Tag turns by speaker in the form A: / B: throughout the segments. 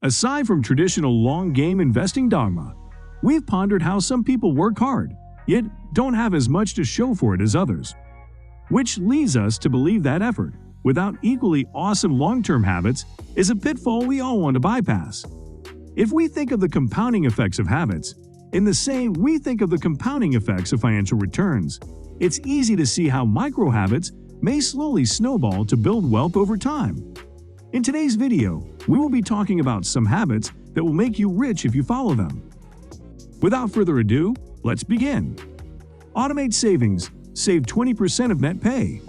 A: Aside from traditional long-game investing dogma, we've pondered how some people work hard, yet don't have as much to show for it as others, which leads us to believe that effort, without equally awesome long-term habits, is a pitfall we all want to bypass. If we think of the compounding effects of habits, in the same we think of the compounding effects of financial returns, it's easy to see how micro-habits may slowly snowball to build wealth over time. In today's video, we will be talking about some habits that will make you rich if you follow them. Without further ado, let's begin. Automate savings. Save 20% of net pay.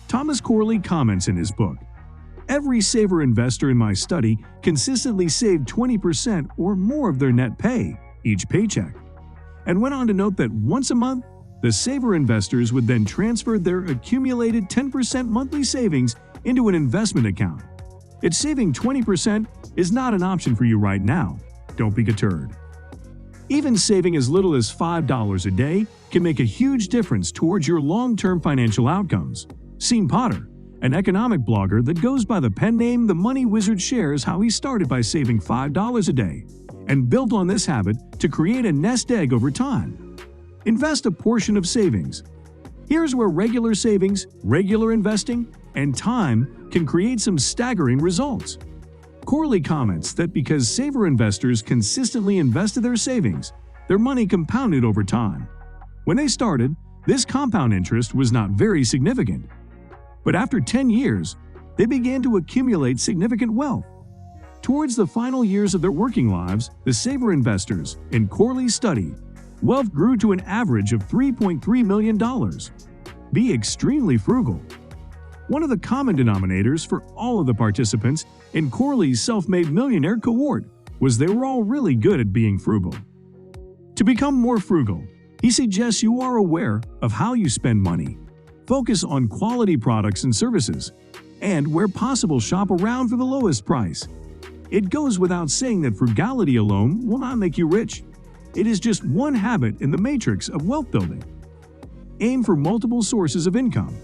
A: Thomas Corley comments in his book, "Every saver investor in my study consistently saved 20% or more of their net pay each paycheck," and went on to note that once a month, the saver investors would then transfer their accumulated 10% monthly savings into an investment account. If saving 20% is not an option for you right now, don't be deterred. Even saving as little as $5 a day can make a huge difference towards your long-term financial outcomes. Sean Potter, an economic blogger that goes by the pen name The Money Wizard, shares how he started by saving $5 a day and built on this habit to create a nest egg over time. Invest a portion of savings. Here's where regular savings, regular investing, and time can create some staggering results. Corley comments that because saver investors consistently invested their savings, their money compounded over time. When they started, this compound interest was not very significant. But after 10 years, they began to accumulate significant wealth. Towards the final years of their working lives, the saver investors, in Corley's study, wealth grew to an average of $3.3 million. Be extremely frugal. One of the common denominators for all of the participants in Corley's self-made millionaire cohort was they were all really good at being frugal. To become more frugal, he suggests you are aware of how you spend money, focus on quality products and services, and where possible shop around for the lowest price. It goes without saying that frugality alone will not make you rich. It is just one habit in the matrix of wealth building. Aim for multiple sources of income.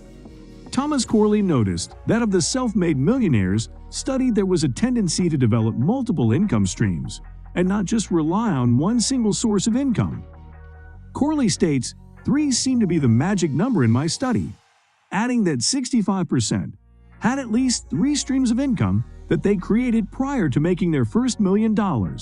A: Thomas Corley noticed that of the self-made millionaires studied there was a tendency to develop multiple income streams and not just rely on one single source of income. Corley states, 3 seemed to be the magic number in my study, adding that 65% had at least 3 streams of income that they created prior to making their first $1 million.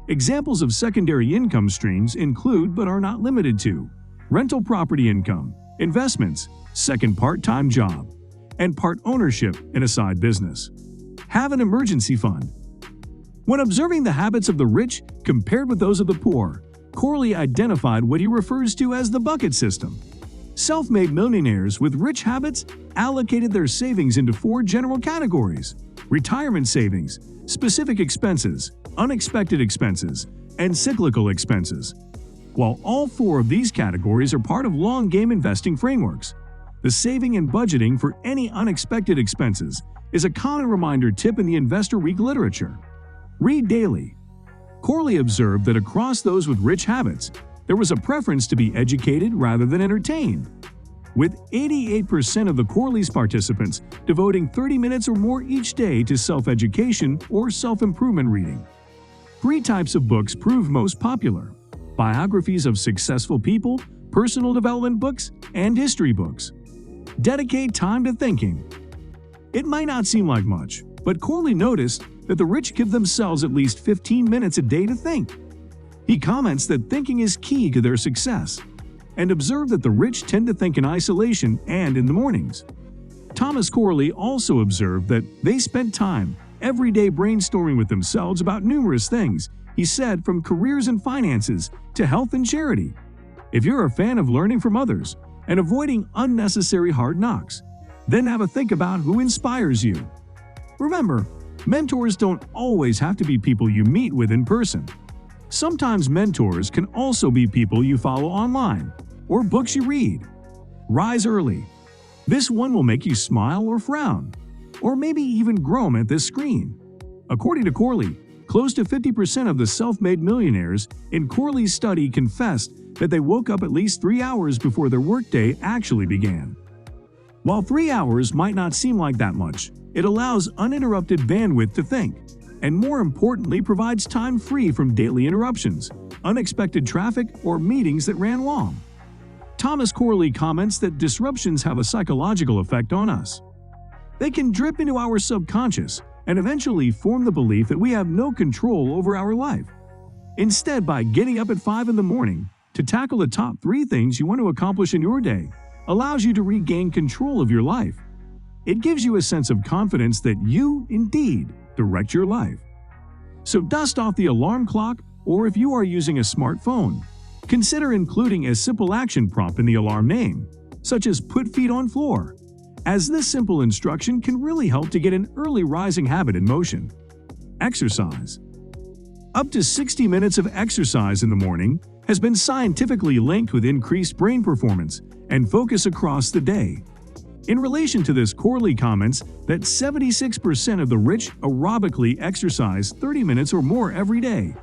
A: Examples of secondary income streams include but are not limited to rental property income, investments, second part-time job, and part ownership in a side business. Have an emergency fund. When observing the habits of the rich compared with those of the poor, Corley identified what he refers to as the bucket system. Self-made millionaires with rich habits allocated their savings into 4 general categories: retirement savings, specific expenses, unexpected expenses, and cyclical expenses. While all 4 of these categories are part of long-game investing frameworks, the saving and budgeting for any unexpected expenses is a common reminder tip in the Investor Week literature. Read daily. Corley observed that across those with rich habits, there was a preference to be educated rather than entertained, with 88% of the Corley's participants devoting 30 minutes or more each day to self-education or self-improvement reading. 3 types of books proved most popular: biographies of successful people, personal development books, and history books. Dedicate time to thinking. It might not seem like much, but Corley noticed that the rich give themselves at least 15 minutes a day to think. He comments that thinking is key to their success, and observed that the rich tend to think in isolation and in the mornings. Thomas Corley also observed that they spent time every day brainstorming with themselves about numerous things, he said, from careers and finances to health and charity. If you're a fan of learning from others and avoiding unnecessary hard knocks, then have a think about who inspires you. Remember, mentors don't always have to be people you meet with in person. Sometimes mentors can also be people you follow online or books you read. Rise early. This one will make you smile or frown, or maybe even groan at this screen. According to Corley, close to 50% of the self-made millionaires in Corley's study confessed that they woke up at least 3 hours before their workday actually began. While 3 hours might not seem like that much, it allows uninterrupted bandwidth to think. and more importantly provides time free from daily interruptions, unexpected traffic, or meetings that ran long. Thomas Corley comments that disruptions have a psychological effect on us. They can drip into our subconscious and eventually form the belief that we have no control over our life. Instead, by getting up at 5 in the morning to tackle the top 3 things you want to accomplish in your day, allows you to regain control of your life. It gives you a sense of confidence that you, indeed, direct your life. So dust off the alarm clock, or if you are using a smartphone, consider including a simple action prompt in the alarm name, such as "put feet on floor," as this simple instruction can really help to get an early rising habit in motion. Exercise. Up to 60 minutes of exercise in the morning has been scientifically linked with increased brain performance and focus across the day. In relation to this, Corley comments that 76% of the rich aerobically exercise 30 minutes or more every day.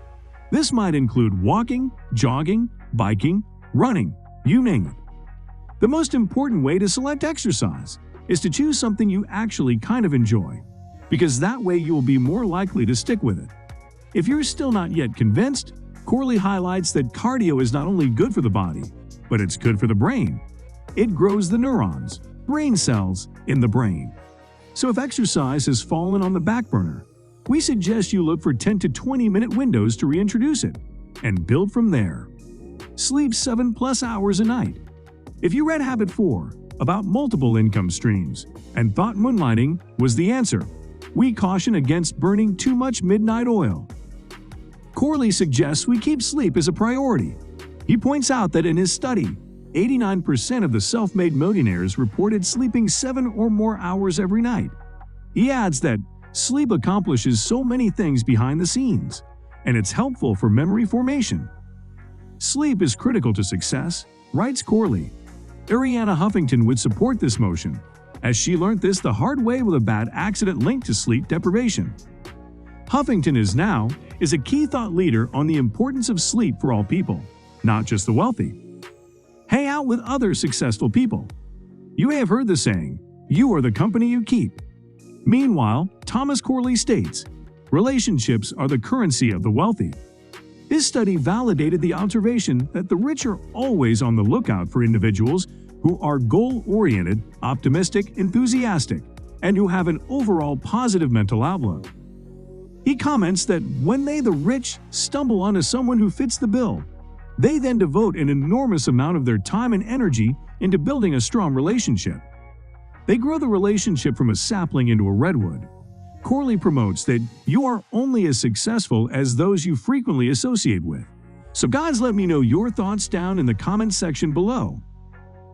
A: This might include walking, jogging, biking, running, you name it. The most important way to select exercise is to choose something you actually kind of enjoy, because that way you will be more likely to stick with it. If you're still not yet convinced, Corley highlights that cardio is not only good for the body, but it's good for the brain. It grows the neurons, brain cells, in the brain. So if exercise has fallen on the back burner, we suggest you look for 10 to 20-minute windows to reintroduce it, and build from there. Sleep 7+ hours a night. If you read Habit 4 about multiple income streams and thought moonlighting was the answer, we caution against burning too much midnight oil. Corley suggests we keep sleep as a priority. He points out that in his study, 89% of the self-made millionaires reported sleeping 7 or more hours every night. He adds that sleep accomplishes so many things behind the scenes, and it's helpful for memory formation. Sleep is critical to success, writes Corley. Arianna Huffington would support this motion, as she learned this the hard way with a bad accident linked to sleep deprivation. Huffington is a key thought leader on the importance of sleep for all people, not just the wealthy. Hang out with other successful people. You may have heard the saying, "You are the company you keep." Meanwhile, Thomas Corley states, relationships are the currency of the wealthy. His study validated the observation that the rich are always on the lookout for individuals who are goal-oriented, optimistic, enthusiastic, and who have an overall positive mental outlook. He comments that when they, the rich, stumble onto someone who fits the bill, they then devote an enormous amount of their time and energy into building a strong relationship. They grow the relationship from a sapling into a redwood. Corley promotes that you are only as successful as those you frequently associate with. So guys, let me know your thoughts down in the comments section below.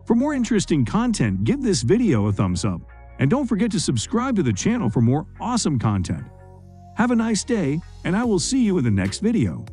A: For more interesting content, give this video a thumbs up, and don't forget to subscribe to the channel for more awesome content. Have a nice day, and I will see you in the next video.